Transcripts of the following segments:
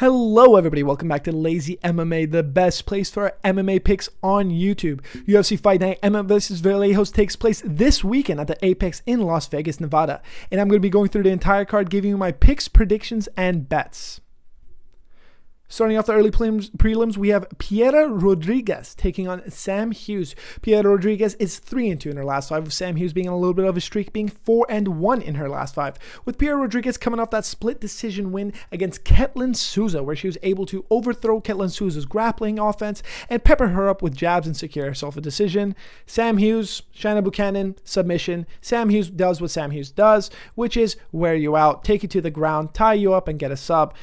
Hello everybody, welcome back to Lazy MMA, the best place for MMA picks on YouTube. UFC Fight Night Emmett vs Vallejos takes place this weekend at the Apex in Las Vegas, Nevada. And I'm going to be going through the entire card, giving you my picks, predictions, and bets. Starting off the early prelims, we have Piera Rodriguez taking on Sam Hughes. Piera Rodriguez is 3-2 in her last 5, with Sam Hughes being on a little bit of a streak, being 4-1 in her last 5. With Piera Rodriguez coming off that split decision win against Ketlin Souza, where she was able to overthrow Ketlin Souza's grappling offense and pepper her up with jabs and secure herself a decision. Sam Hughes, Shanna Buchanan, submission. Sam Hughes does what Sam Hughes does, which is wear you out, take you to the ground, tie you up, and get a sub.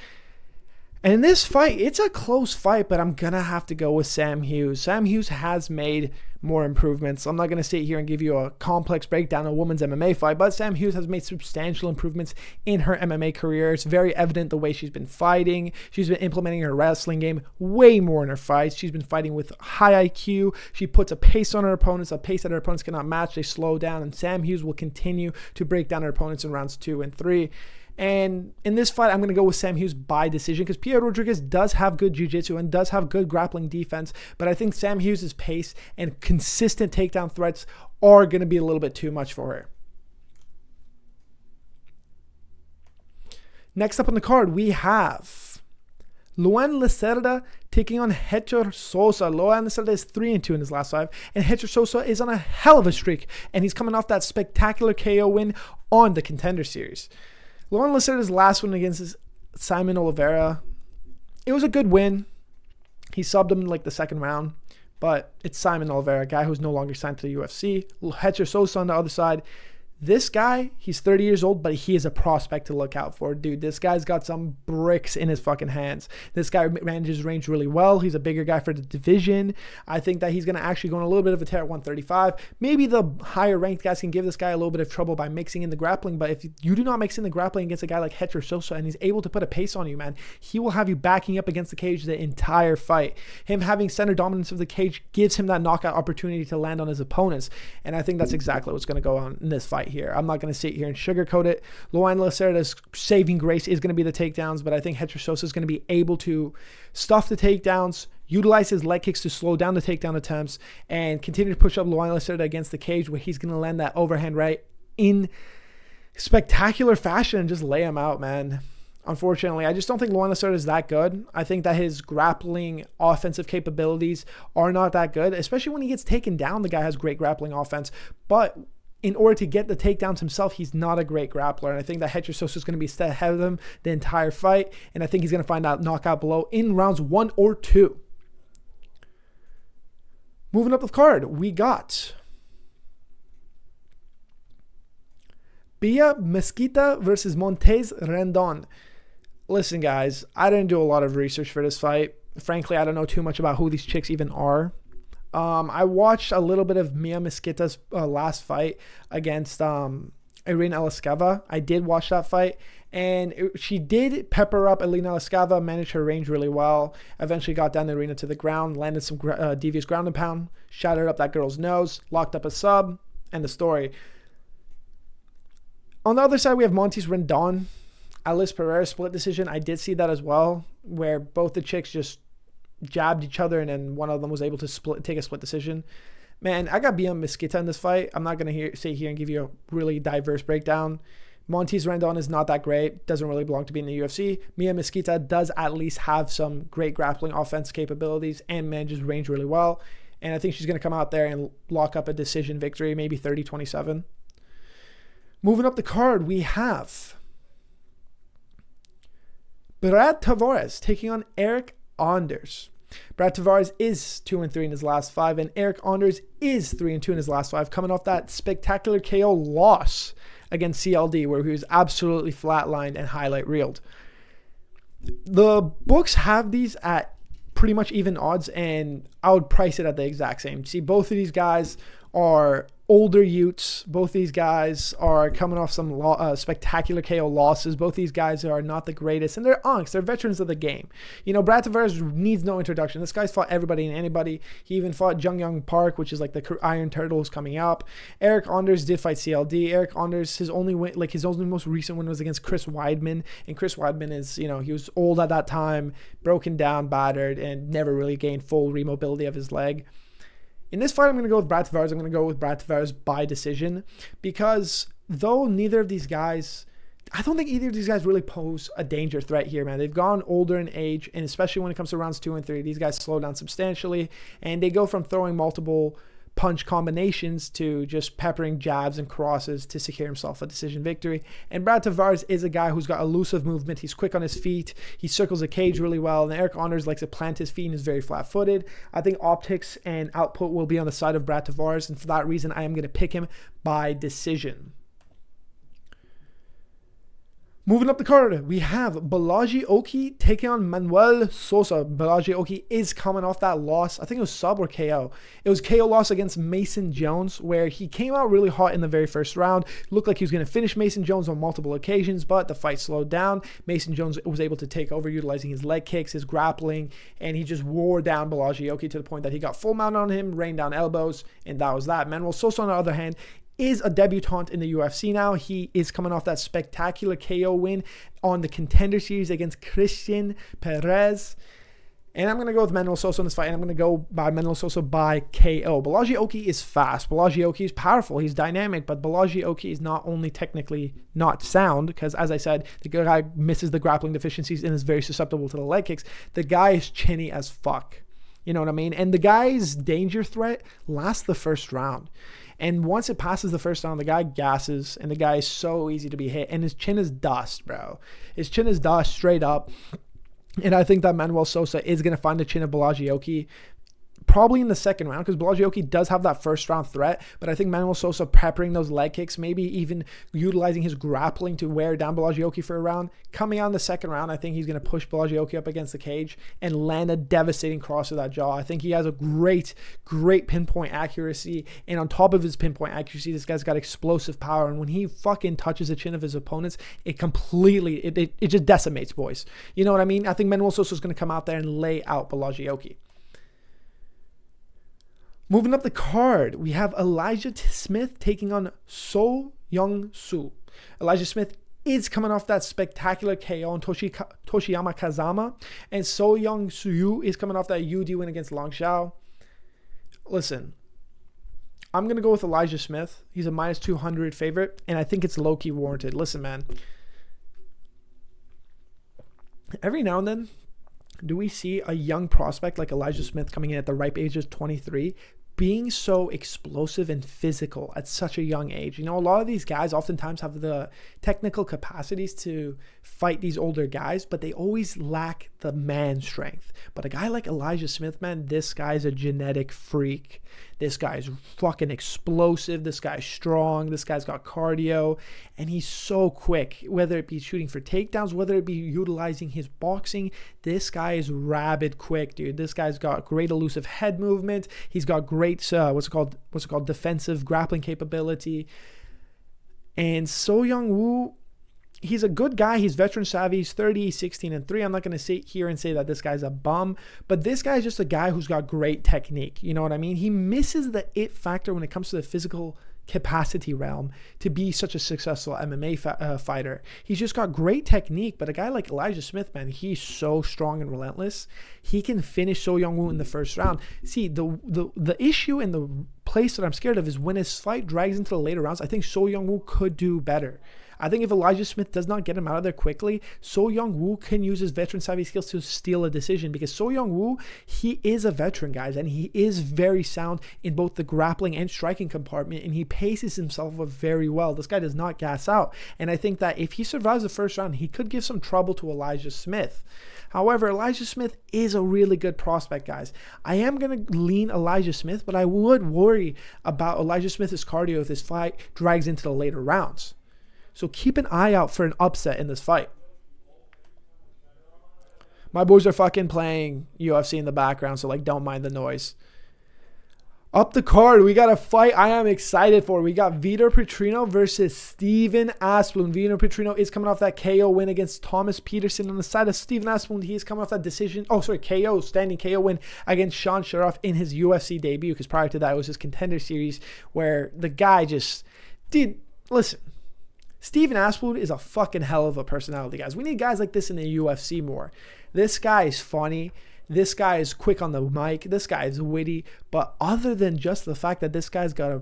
And in this fight, it's a close fight, but I'm going to have to go with Sam Hughes. Sam Hughes has made more improvements. I'm not going to sit here and give you a complex breakdown of a women's MMA fight, but Sam Hughes has made substantial improvements in her MMA career. It's very evident the way she's been fighting. She's been implementing her wrestling game way more in her fights. She's been fighting with high IQ. She puts a pace on her opponents, a pace that her opponents cannot match. They slow down, and Sam Hughes will continue to break down her opponents in rounds 2 and 3. And in this fight, I'm going to go with Sam Hughes by decision because Piera Rodriguez does have good jiu-jitsu and does have good grappling defense. But I think Sam Hughes' pace and consistent takedown threats are going to be a little bit too much for her. Next up on the card, we have Luan Lacerda taking on Hector Sosa. Luan Lacerda is 3-2 in his last 5. And Hector Sosa is on a hell of a streak. And he's coming off that spectacular KO win on the Contender Series. Luan Lacerda's last win against Simon Olivera, it was a good win. He subbed him in like the second round, but it's Simon Olivera, a guy who's no longer signed to the UFC. Hector Sosa on the other side. This guy, he's 30 years old, but he is a prospect to look out for. Dude, this guy's got some bricks in his fucking hands. This guy manages range really well. He's a bigger guy for the division. I think that he's going to actually go on a little bit of a tear at 135. Maybe the higher ranked guys can give this guy a little bit of trouble by mixing in the grappling, but if you do not mix in the grappling against a guy like Hector Sosa and he's able to put a pace on you, man, he will have you backing up against the cage the entire fight. Him having center dominance of the cage gives him that knockout opportunity to land on his opponents, and I think that's exactly what's going to go on in this fight here. I'm not going to sit here and sugarcoat it. Luan Lacerda's saving grace is going to be the takedowns, but I think Hector Sosa is going to be able to stuff the takedowns, utilize his leg kicks to slow down the takedown attempts, and continue to push up Luan Lacerda against the cage where he's going to land that overhand right in spectacular fashion and just lay him out, man. Unfortunately, I just don't think Luan Lacerda is that good. I think that his grappling offensive capabilities are not that good, especially when he gets taken down. The guy has great grappling offense, but in order to get the takedowns himself, he's not a great grappler. And I think that Hector Sosa is going to be step ahead of him the entire fight. And I think he's going to find that knockout blow in rounds 1 or 2. Moving up the card, we got Bia Mesquita versus Montez Rendon. Listen, guys, I didn't do a lot of research for this fight. Frankly, I don't know too much about who these chicks even are. I watched a little bit of Mia Mesquita's last fight against Irina Elyskova. I did watch that fight, and she did pepper up Irina Elyskova, managed her range really well, eventually got down the arena to the ground, landed some devious ground and pound, shattered up that girl's nose, locked up a sub, and the story. On the other side, we have Montes Rendon, Alice Pereira split decision. I did see that as well, where both the chicks just jabbed each other, and then one of them was able to take a split decision. Man, I got Bia Mesquita in this fight. I'm not going to sit here and give you a really diverse breakdown. Montes Rendon is not that great. Doesn't really belong to be in the UFC. Mia Mesquita does at least have some great grappling offense capabilities and manages range really well. And I think she's going to come out there and lock up a decision victory, maybe 30-27. Moving up the card, we have Brad Tavares taking on Eric Anders. Brad Tavares is 2-3 in his last 5, and Eric Anders is 3-2 in his last 5, coming off that spectacular KO loss against CLD, where he was absolutely flatlined and highlight reeled. The books have these at pretty much even odds, and I would price it at the exact same. See, both of these guys are older Utes. Both these guys are coming off some spectacular KO losses. Both these guys are not the greatest, and they're unks. They're veterans of the game. You know, Brad Tavares needs no introduction. This guy's fought everybody and anybody. He even fought Jung Young Park, which is like the Iron Turtles coming up. Eric Anders did fight CLD. Eric Anders, his only win, like his only most recent win was against Chris Weidman, and Chris Weidman is, you know, he was old at that time, broken down, battered, and never really gained full remobility of his leg. In this fight, I'm going to go with Brad Tavares. I'm going to go with Brad Tavares by decision because though neither of these guys, I don't think either of these guys really pose a danger threat here, man. They've gone older in age, and especially when it comes to rounds 2 and 3, these guys slow down substantially, and they go from throwing multiple punch combinations to just peppering jabs and crosses to secure himself a decision victory. And Brad Tavares is a guy who's got elusive movement. He's quick on his feet. He circles the cage really well. And Eric Anders likes to plant his feet and is very flat-footed. I think optics and output will be on the side of Brad Tavares, and for that reason, I am going to pick him by decision. Moving up the card, we have Balaji Oki taking on Manuel Sosa. Balaji Oki is coming off that loss. I think it was sub or KO. It was KO loss against Mason Jones, where he came out really hot in the very first round. Looked like he was going to finish Mason Jones on multiple occasions, but the fight slowed down. Mason Jones was able to take over, utilizing his leg kicks, his grappling, and he just wore down Balaji Oki to the point that he got full mount on him, rained down elbows, and that was that. Manuel Sosa, on the other hand, is a debutant in the UFC now. He is coming off that spectacular KO win on the Contender Series against Christian Perez. And I'm going to go with Manuel Sosa in this fight, and I'm going to go by Manuel Sosa by KO. Balaji Oki is fast. Balaji Oki is powerful. He's dynamic, but Balaji Oki is not only technically not sound, because as I said, the guy misses the grappling deficiencies and is very susceptible to the leg kicks. The guy is chinny as fuck. You know what I mean? And the guy's danger threat lasts the first round. And once it passes the first round, the guy gasses, and the guy is so easy to be hit. And his chin is dust, bro. His chin is dust straight up. And I think that Manuel Sosa is going to find the chin of Balaji Oki probably in the second round, because Balaji Oki does have that first round threat, but I think Manuel Sosa peppering those leg kicks, maybe even utilizing his grappling to wear down Balaji Oki for a round. Coming out in the second round, I think he's going to push Balaji Oki up against the cage and land a devastating cross to that jaw. I think he has a great pinpoint accuracy, and on top of his pinpoint accuracy, this guy's got explosive power, and when he fucking touches the chin of his opponents, it completely, it just decimates, boys. You know what I mean? I think Manuel Sosa is going to come out there and lay out Balaji Oki. Moving up the card, we have Elijah Smith taking on So Young Soo. Elijah Smith is coming off that spectacular KO on Toshiyama Kazama, and So Young Soo is coming off that UD win against Long Xiao. Listen, I'm going to go with Elijah Smith. He's a minus 200 favorite, and I think it's low-key warranted. Listen, man. Every now and then, do we see a young prospect like Elijah Smith coming in at the ripe age of 23 being so explosive and physical at such a young age? You know, a lot of these guys oftentimes have the technical capacities to fight these older guys, but they always lack the man strength. But a guy like Elijah Smith, man, this guy's a genetic freak. This guy's fucking explosive. This guy's strong. This guy's got cardio, and he's so quick, whether it be shooting for takedowns, whether it be utilizing his boxing. This guy is rabid quick, dude. This guy's got great elusive head movement. He's got great defensive grappling capability. And So Young Woo, he's a good guy. He's veteran savvy. He's 30, 16-3. I'm not going to sit here and say that this guy's a bum, but this guy's just a guy who's got great technique. You know what I mean? He misses the it factor when it comes to the physical capacity realm to be such a successful MMA fighter. He's just got great technique, but a guy like Elijah Smith, man, he's so strong and relentless. He can finish So Young Woo in the first round. See, the issue and the place that I'm scared of is when his fight drags into the later rounds. I think So Young Woo could do better. I think if Elijah Smith does not get him out of there quickly, So Young Woo can use his veteran savvy skills to steal a decision, because So Young Woo, he is a veteran, guys, and he is very sound in both the grappling and striking compartment, and he paces himself very well. This guy does not gas out, and I think that if he survives the first round, he could give some trouble to Elijah Smith. However, Elijah Smith is a really good prospect, guys. I am going to lean Elijah Smith, but I would worry about Elijah Smith's cardio if this fight drags into the later rounds. So keep an eye out for an upset in this fight. My boys are fucking playing UFC in the background, so like don't mind the noise. Up the card, we got a fight I am excited for. We got Vitor Petrino versus Steven Asplund. Vitor Petrino is coming off that KO win against Thomas Peterson. On the side of Steven Asplund, he is coming off that standing KO win against Sean Sharaf in his UFC debut, because prior to that, it was his Contender Series where the guy just did... Listen, Steven Asplund is a fucking hell of a personality, guys. We need guys like this in the UFC more. This guy is funny. This guy is quick on the mic. This guy is witty. But other than just the fact that this guy's got a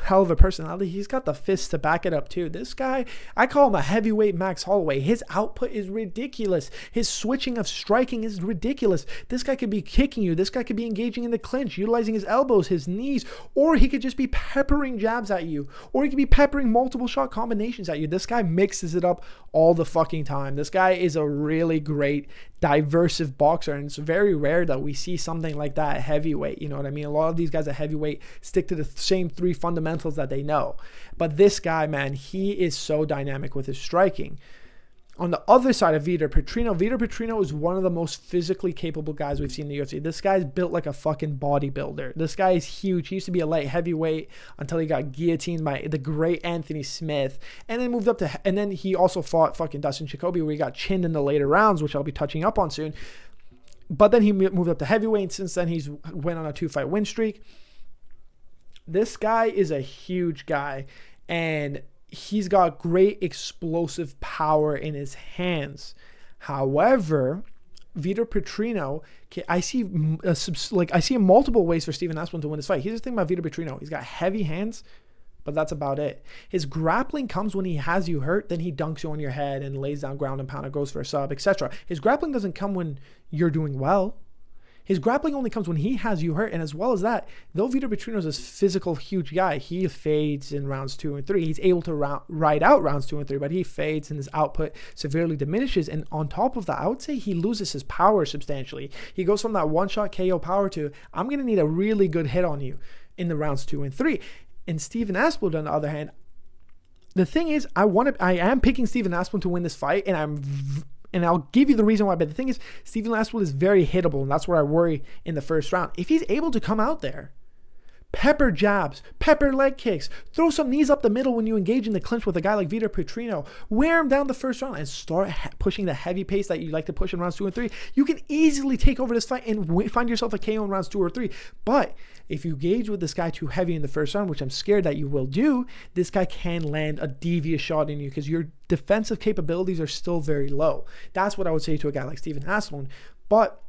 hell of a personality, he's got the fists to back it up too. This guy, I call him a heavyweight Max Holloway. His output is ridiculous. His switching of striking is ridiculous. This guy could be kicking you. This guy could be engaging in the clinch, utilizing his elbows, his knees, or he could just be peppering jabs at you, or he could be peppering multiple shot combinations at you. This guy mixes it up all the fucking time. This guy is a really great diversive boxer, and it's very rare that we see something like that at heavyweight. You know what I mean? A lot of these guys at heavyweight stick to the same three fundamentals that they know. But this guy, man, he is so dynamic with his striking. On the other side of Vitor Petrino is one of the most physically capable guys we've seen in the UFC. This guy's built like a fucking bodybuilder. This guy is huge. He used to be a light heavyweight until he got guillotined by the great Anthony Smith, and then moved up to, and then he also fought fucking Dustin Jacoby, where he got chinned in the later rounds, which I'll be touching up on soon. But then he moved up to heavyweight, and since then he's went on a 2-fight win streak. This guy is a huge guy, and he's got great explosive power in his hands. However, Vitor Petrino, I see multiple ways for Steven Asplund to win this fight. Here's the thing about Vitor Petrino. He's got heavy hands, but that's about it. His grappling comes when he has you hurt, then he dunks you on your head and lays down ground and pound and goes for a sub, etc. His grappling doesn't come when you're doing well. His grappling only comes when he has you hurt. And as well as that, though Vitor Petrino is this physical, huge guy, he fades in rounds 2 and 3. He's able to ride out rounds 2 and 3, but he fades and his output severely diminishes. And on top of that, I would say he loses his power substantially. He goes from that one-shot KO power to, I'm going to need a really good hit on you in the rounds 2 and 3. And Steven Asplund, on the other hand, the thing is, I am picking Steven Asplund to win this fight, and I'll give you the reason why. But the thing is, Steven Asplund is very hittable, and that's where I worry in the first round. If he's able to come out there, pepper jabs, pepper leg kicks, throw some knees up the middle when you engage in the clinch with a guy like Vitor Petrino, wear him down the first round, and start pushing the heavy pace that you like to push in rounds 2 and 3, you can easily take over this fight and find yourself a KO in rounds 2 or 3. But if you engage with this guy too heavy in the first round, which I'm scared that you will do, this guy can land a devious shot in you because your defensive capabilities are still very low. That's what I would say to a guy like Steven Asplund. But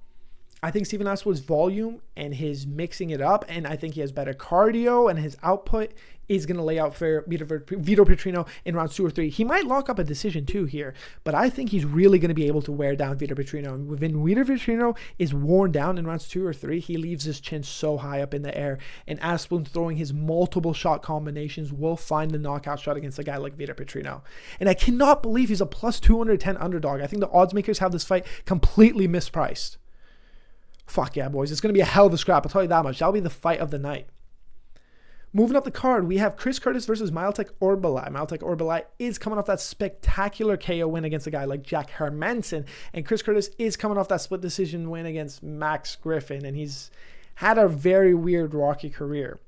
I think Steven Asplund's volume and his mixing it up, and I think he has better cardio, and his output is going to lay out for Vitor Petrino in rounds 2 or 3. He might lock up a decision too here, but I think he's really going to be able to wear down Vitor Petrino. And when Vitor Petrino is worn down in rounds 2 or 3, he leaves his chin so high up in the air, and Asplund throwing his multiple shot combinations will find the knockout shot against a guy like Vitor Petrino. And I cannot believe he's a plus 210 underdog. I think the odds makers have this fight completely mispriced. Fuck yeah, boys. It's going to be a hell of a scrap. I'll tell you that much. That'll be the fight of the night. Moving up the card, we have Chris Curtis versus Mailtek Orbelay. Mailtek Orbelay is coming off that spectacular KO win against a guy like Jack Hermanson. And Chris Curtis is coming off that split decision win against Max Griffin. And he's had a very weird, rocky career.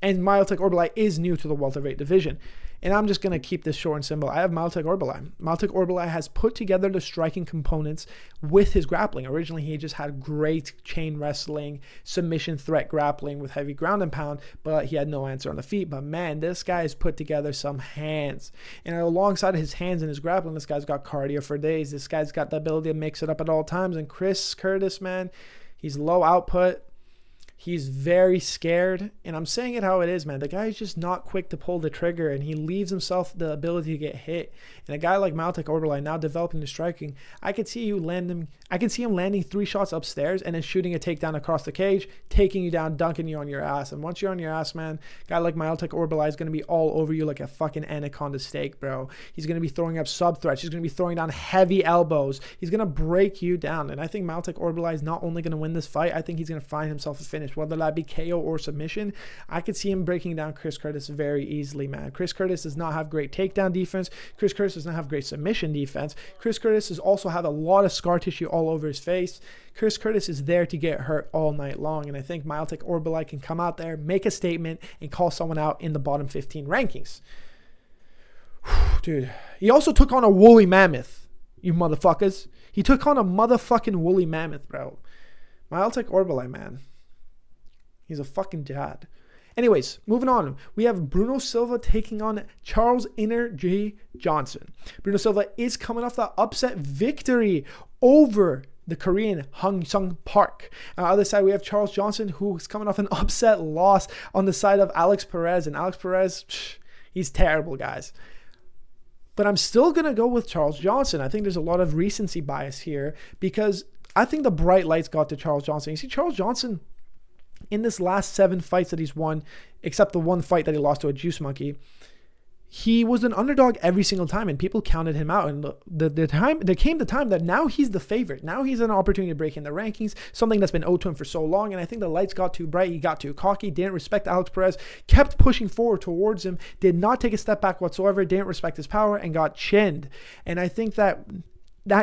And Mailtek Orbelay is new to the welterweight division. And I'm just going to keep this short and simple. I have Mailtek Orbelay. Mailtek Orbelay has put together the striking components with his grappling. Originally, he just had great chain wrestling, submission threat grappling with heavy ground and pound, but he had no answer on the feet. But man, this guy has put together some hands. And alongside of his hands and his grappling, this guy's got cardio for days. This guy's got the ability to mix it up at all times. And Chris Curtis, man, he's low output. He's very scared, and I'm saying it how it is, man. The guy is just not quick to pull the trigger, and he leaves himself the ability to get hit. And a guy like Mailtek Orbelay now developing the striking, I can see him landing 3 shots upstairs and then shooting a takedown across the cage, taking you down, dunking you on your ass. And once you're on your ass, man, a guy like Mailtek Orbelay is going to be all over you like a fucking anaconda steak, bro. He's going to be throwing up sub threats. He's going to be throwing down heavy elbows. He's going to break you down. And I think Mailtek Orbelay is not only going to win this fight, I think he's going to find himself a finish finish, whether that be KO or submission. I could see him breaking down Chris Curtis very easily, man. Chris Curtis does not have great takedown defense. Chris Curtis does not have great submission defense. Chris Curtis has also had a lot of scar tissue all over his face. Chris Curtis is there to get hurt all night long, and I think Maltek Orbalai can come out there, make a statement, and call someone out in the bottom 15 rankings. Dude, he also took on a woolly mammoth, you motherfuckers. He took on a motherfucking woolly mammoth, bro. Maltek Orbalai, man. He's a fucking jad. Anyways, moving on. We have Bruno Silva taking on Charles Energy Johnson. Bruno Silva is coming off that upset victory over the Korean Hang Sung Park. On the other side, we have Charles Johnson, who's coming off an upset loss on the side of Alex Perez. And Alex Perez, he's terrible, guys. But I'm still going to go with Charles Johnson. I think there's a lot of recency bias here because I think the bright lights got to Charles Johnson. You see, Charles Johnson, in this last 7 fights that he's won, except the one fight that he lost to a juice monkey, he was an underdog every single time, and people counted him out. And there came the time that now he's the favorite. Now he's an opportunity to break in the rankings, something that's been owed to him for so long. And I think the lights got too bright. He got too cocky, didn't respect Alex Perez, kept pushing forward towards him, did not take a step back whatsoever, didn't respect his power, and got chinned. And I think that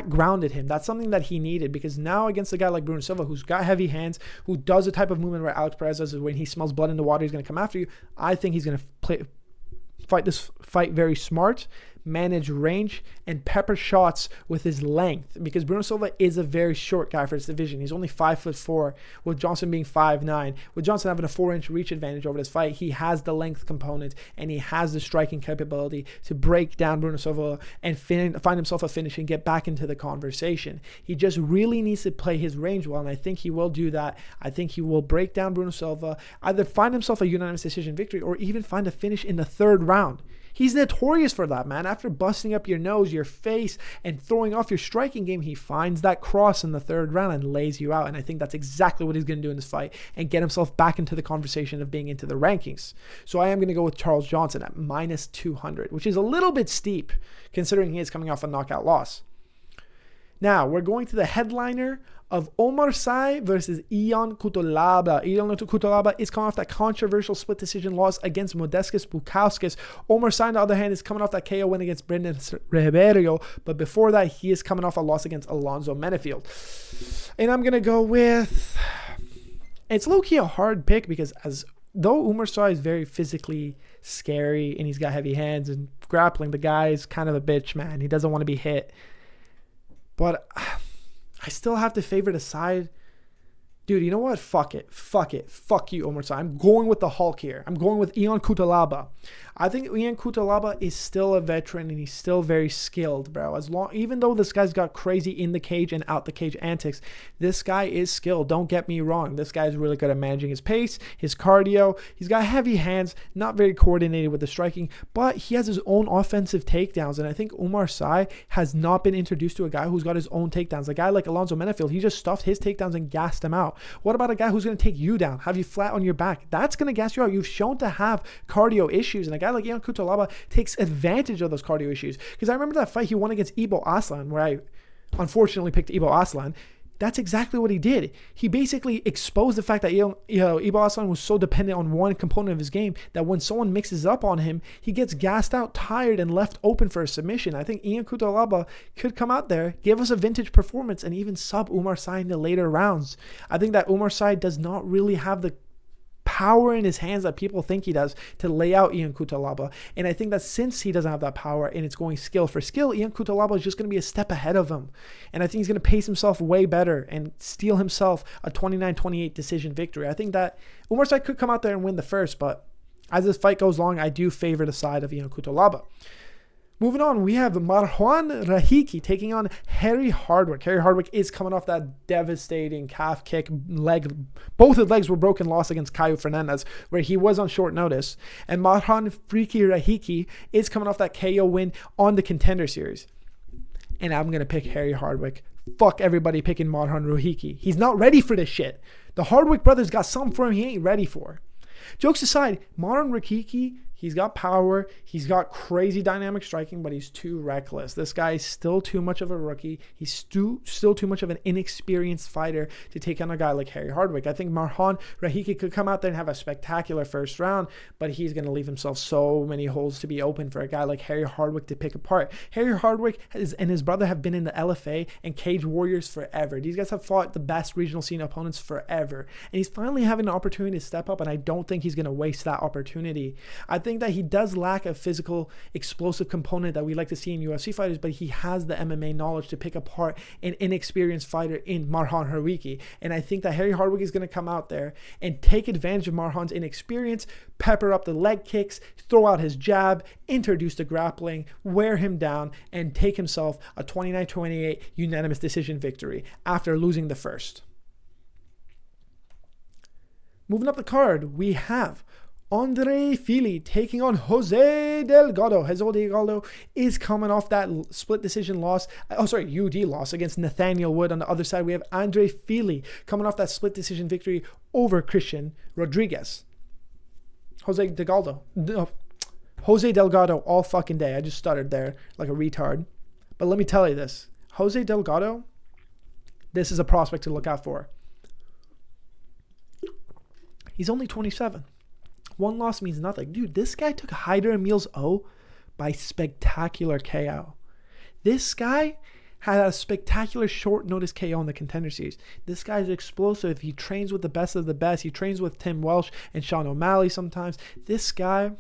grounded him. That's something that he needed, because now against a guy like Bruno Silva, who's got heavy hands, who does the type of movement where Alex Perez does, when he smells blood in the water, he's going to come after you. I think he's going to fight this fight very smart, manage range, and pepper shots with his length, because Bruno Silva is a very short guy for his division. He's only 5'4", with Johnson being 5'9". With Johnson having a 4-inch reach advantage over this fight, he has the length component and he has the striking capability to break down Bruno Silva and find himself a finish and get back into the conversation. He just really needs to play his range well, and I think he will do that. I think he will break down Bruno Silva, either find himself a unanimous decision victory or even find a finish in the 3rd round. He's notorious for that, man. After busting up your nose, your face, and throwing off your striking game, he finds that cross in the 3rd round and lays you out. And I think that's exactly what he's going to do in this fight and get himself back into the conversation of being into the rankings. So I am going to go with Charles Johnson at minus 200, which is a little bit steep considering he is coming off a knockout loss. Now, we're going to the headliner of Omar Sy versus Ion Cutelaba. Ion Cutelaba is coming off that controversial split decision loss against Modestas Bukauskas. Omar Sy, on the other hand, is coming off that KO win against Brendan Ribeiro, but before that, he is coming off a loss against Alonzo Menefield. And I'm going to go with... It's low-key a hard pick, because though Omar Sy is very physically scary and he's got heavy hands and grappling, the guy is kind of a bitch, man. He doesn't want to be hit. But I still have to favor the side. Dude, you know what? Fuck it. Fuck you, Omar Sy. I'm going with the Hulk here. I'm going with Ion Cutelaba. I think Ion Cutelaba is still a veteran and he's still very skilled, bro. Even though this guy's got crazy in the cage and out the cage antics, this guy is skilled. Don't get me wrong. This guy's really good at managing his pace, his cardio. He's got heavy hands, not very coordinated with the striking, but he has his own offensive takedowns. And I think Omar Sy has not been introduced to a guy who's got his own takedowns. A guy like Alonzo Menefield, he just stuffed his takedowns and gassed him out. What about a guy who's going to take you down, have you flat on your back? That's going to gas you out. You've shown to have cardio issues, and a guy like Ion Cutelaba takes advantage of those cardio issues. Because I remember that fight he won against Ibo Aslan, where I unfortunately picked Ibo Aslan. That's exactly what he did. He basically exposed the fact that Ibo Aslan was so dependent on one component of his game that when someone mixes up on him, he gets gassed out, tired, and left open for a submission. I think Ion Cutelaba could come out there, give us a vintage performance, and even sub Omar Sy in the later rounds. I think that Omar Sy does not really have the power in his hands that people think he does to lay out Ion Cutelaba. And I think that since he doesn't have that power and it's going skill for skill, Ion Cutelaba is just going to be a step ahead of him. And I think he's going to pace himself way better and steal himself a 29-28 decision victory. I think that Omar Sy could come out there and win the first, but as this fight goes along, I do favor the side of Ion Cutelaba. Moving on, we have Marwan Rahiki taking on Harry Hardwick. Harry Hardwick is coming off that devastating calf kick leg. Both his legs were broken loss against Caio Fernandez, where he was on short notice. And Marwan Freaky Rahiki is coming off that KO win on the Contender Series. And I'm going to pick Harry Hardwick. Fuck everybody picking Marwan Rahiki. He's not ready for this shit. The Hardwick brothers got something for him he ain't ready for. Jokes aside, Marwan Rahiki He's got power. He's got crazy dynamic striking, but he's too reckless. This guy is still too much of a rookie. He's still too much of an inexperienced fighter to take on a guy like Harry Hardwick. I think Marhan Rahiki could come out there and have a spectacular first round, but he's going to leave himself so many holes to be open for a guy like Harry Hardwick to pick apart. Harry Hardwick and his brother have been in the LFA and Cage Warriors forever. These guys have fought the best regional scene opponents forever. And he's finally having an opportunity to step up, and I don't think he's going to waste that opportunity. I think that he does lack a physical, explosive component that we like to see in UFC fighters, but he has the MMA knowledge to pick apart an inexperienced fighter in Marhan Hardwick. And I think that Harry Hardwick is going to come out there and take advantage of Marhan's inexperience, pepper up the leg kicks, throw out his jab, introduce the grappling, wear him down, and take himself a 29-28 unanimous decision victory after losing the first. Moving up the card, we have Andre Fili taking on Jose Delgado. Jose Delgado is coming off that split decision loss. UD loss against Nathaniel Wood. On the other side, we have Andre Fili coming off that split decision victory over Christian Rodriguez. Jose Delgado all fucking day. I just stuttered there like a retard. But let me tell you this. Jose Delgado, this is a prospect to look out for. He's only 27. One loss means nothing. Dude, this guy took Hyder Emil's O by spectacular KO. This guy had a spectacular short notice KO in the Contender Series. This guy's explosive. He trains with the best of the best. He trains with Tim Welsh and Sean O'Malley sometimes. This guy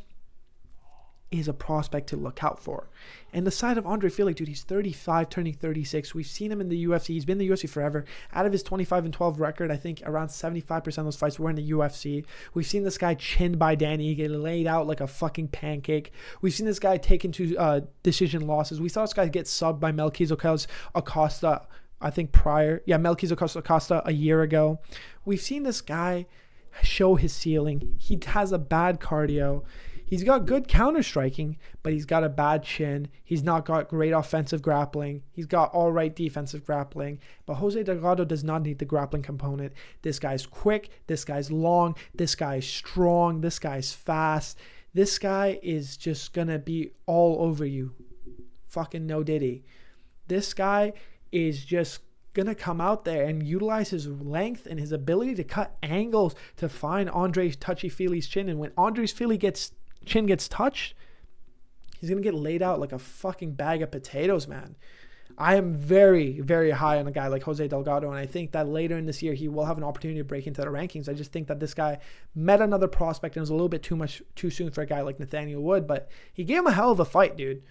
is a prospect to look out for. And the side of Andre Fili, dude, he's 35, turning 36. We've seen him in the UFC. He's been in the UFC forever. Out of his 25-12 record, I think around 75% of those fights were in the UFC. We've seen this guy chinned by Danny, get laid out like a fucking pancake. We've seen this guy take into decision losses. We saw this guy get subbed by Melquiz Acosta, I think Melquiz Acosta a year ago. We've seen this guy show his ceiling. He has a bad cardio. He's got good counter striking, but he's got a bad chin. He's not got great offensive grappling. He's got all right defensive grappling. But Jose Delgado does not need the grappling component. This guy's quick. This guy's long. This guy's strong. This guy's fast. This guy is just going to be all over you. Fucking no diddy. This guy is just going to come out there and utilize his length and his ability to cut angles to find Andre Touchy Fili's chin. And when Andre's chin gets touched, he's going to get laid out like a fucking bag of potatoes, man. I am very, very high on a guy like Jose Delgado, and I think that later in this year he will have an opportunity to break into the rankings. I just think that this guy met another prospect and it was a little bit too soon for a guy like Nathaniel Wood, but he gave him a hell of a fight, dude.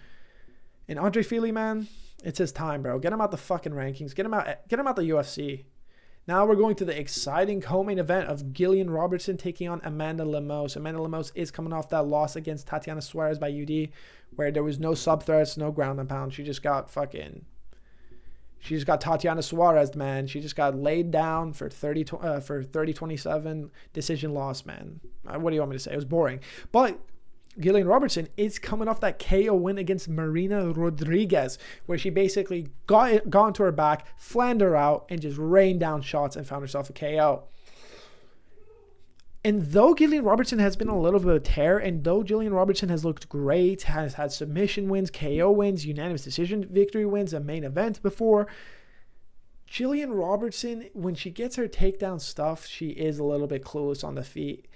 And Andre Fili, man, it's his time, bro. Get him out the fucking rankings. Get him out the UFC. Now we're going to the exciting co-main event of Gillian Robertson taking on Amanda Lemos. Amanda Lemos is coming off that loss against Tatiana Suarez by UD, where there was no sub-threats, no ground and pound. She just got Tatiana Suarez, man. She just got laid down for 30-27 decision loss, man. What do you want me to say? It was boring. But Gillian Robertson is coming off that KO win against Marina Rodriguez, where she basically got into her back, flattened her out, and just rained down shots and found herself a KO. And though Gillian Robertson has been a little bit of a tear, and though Gillian Robertson has looked great, has had submission wins, KO wins, unanimous decision victory wins, a main event before, Gillian Robertson, when she gets her takedown stuff, she is a little bit clueless on the feet.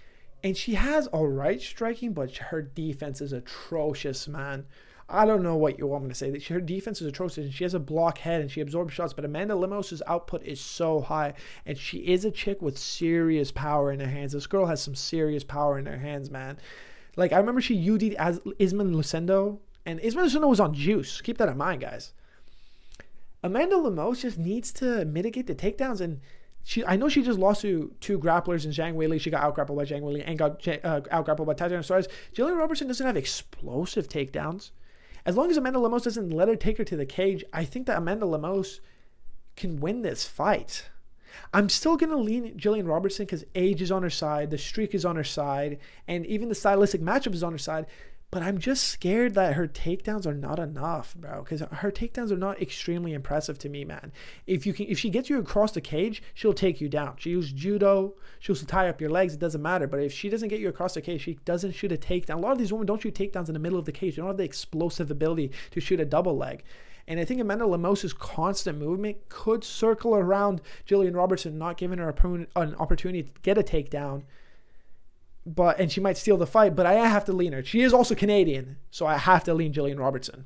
And she has all right striking, but her defense is atrocious, man. I don't know what you want me to say. Her defense is atrocious, and she has a block head, and she absorbs shots. But Amanda Lemos' output is so high, and she is a chick with serious power in her hands. This girl has some serious power in her hands, man. Like, I remember she UD'd as Isman Lucendo, and Isman Lucendo was on juice. Keep that in mind, guys. Amanda Lemos just needs to mitigate the takedowns, and I know she just lost to two grapplers in Zhang Weili. She got out-grappled by Zhang Weili and got out-grappled by Tatiana Suarez. Gillian Robertson doesn't have explosive takedowns. As long as Amanda Lemos doesn't let her take her to the cage, I think that Amanda Lemos can win this fight. I'm still going to lean Gillian Robertson because age is on her side, the streak is on her side, and even the stylistic matchup is on her side. But I'm just scared that her takedowns are not enough, bro. Because her takedowns are not extremely impressive to me, man. If she gets you across the cage, she'll take you down. She uses judo. She'll tie up your legs. It doesn't matter. But if she doesn't get you across the cage, she doesn't shoot a takedown. A lot of these women don't shoot takedowns in the middle of the cage. They don't have the explosive ability to shoot a double leg. And I think Amanda Lemos's constant movement could circle around Jillian Robertson, not giving her an opportunity to get a takedown. And she might steal the fight, but I have to lean her. She is also Canadian, so I have to lean Jillian Robertson.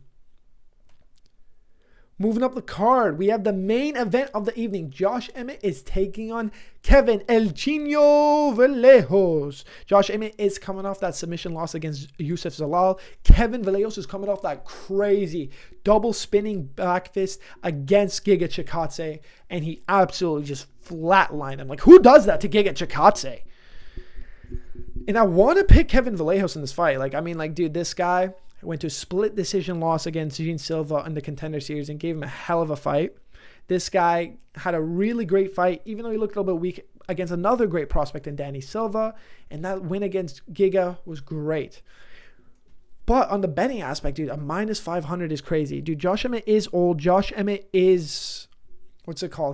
Moving up the card, we have the main event of the evening. Josh Emmett is taking on Kevin El Chino Vallejos. Josh Emmett is coming off that submission loss against Youssef Zalal. Kevin Vallejos is coming off that crazy double spinning back fist against Giga Chikadze, and he absolutely just flatlined him. Like, who does that to Giga Chikadze? And I want to pick Kevin Vallejos in this fight. Dude, this guy went to a split decision loss against Gene Silva in the Contender Series and gave him a hell of a fight. This guy had a really great fight, even though he looked a little bit weak, against another great prospect in Danny Silva. And that win against Giga was great. But on the betting aspect, dude, a minus 500 is crazy. Dude, Josh Emmett is old. Josh Emmett is,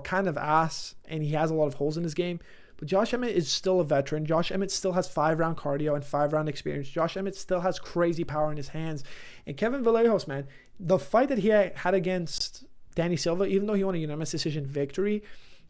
kind of ass. And he has a lot of holes in his game. But Josh Emmett is still a veteran. Josh Emmett still has 5-round cardio and 5-round experience. Josh Emmett still has crazy power in his hands. And Kevin Vallejos, man, the fight that he had against Danny Silva, even though he won a unanimous decision victory,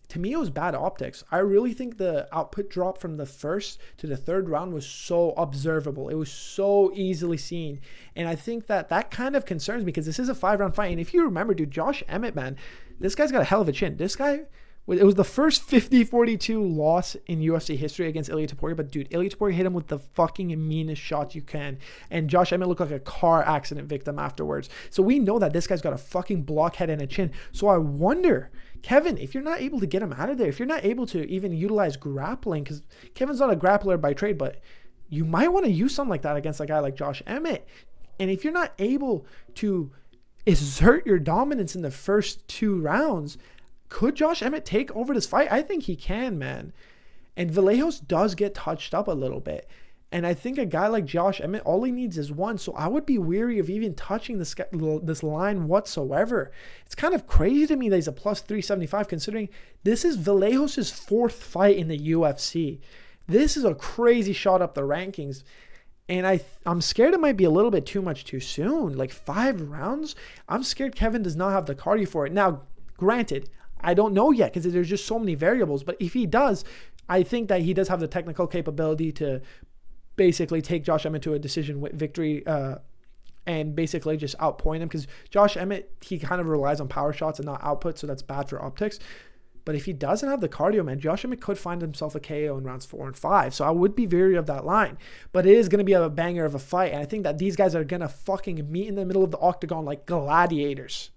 to me it was bad optics. I really think the output drop from the first to the third round was so observable. It was so easily seen. And I think that kind of concerns me because this is a 5-round fight. And if you remember, dude, Josh Emmett, man, this guy's got a hell of a chin. This guy... It was the first 50-42 loss in UFC history against Ilia Topuria. But, dude, Ilia Topuria hit him with the fucking meanest shots you can. And Josh Emmett looked like a car accident victim afterwards. So we know that this guy's got a fucking blockhead and a chin. So I wonder, Kevin, if you're not able to get him out of there, if you're not able to even utilize grappling, because Kevin's not a grappler by trade, but you might want to use something like that against a guy like Josh Emmett. And if you're not able to exert your dominance in the first 2 rounds, could Josh Emmett take over this fight? I think he can, man. And Vallejos does get touched up a little bit. And I think a guy like Josh Emmett, all he needs is 1. So I would be weary of even touching this line whatsoever. It's kind of crazy to me that he's a plus 375 considering this is Vallejos' 4th fight in the UFC. This is a crazy shot up the rankings. And I'm scared it might be a little bit too much too soon. Like 5 rounds? I'm scared Kevin does not have the cardio for it. Now, granted, I don't know yet because there's just so many variables. But if he does, I think that he does have the technical capability to basically take Josh Emmett to a decision victory and basically just outpoint him. Because Josh Emmett, he kind of relies on power shots and not output, so that's bad for optics. But if he doesn't have the cardio, man, Josh Emmett could find himself a KO in rounds 4 and 5. So I would be wary of that line. But it is going to be a banger of a fight. And I think that these guys are going to fucking meet in the middle of the octagon like gladiators.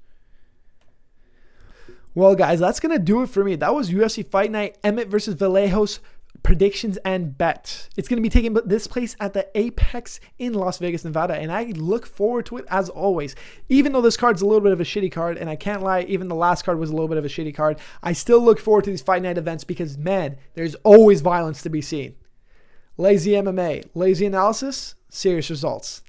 Well, guys, that's going to do it for me. That was UFC Fight Night, Emmett versus Vallejos, predictions and bets. It's going to be taking this place at the Apex in Las Vegas, Nevada, and I look forward to it as always. Even though this card's a little bit of a shitty card, and I can't lie, even the last card was a little bit of a shitty card, I still look forward to these Fight Night events because, man, there's always violence to be seen. Lazy MMA, lazy analysis, serious results.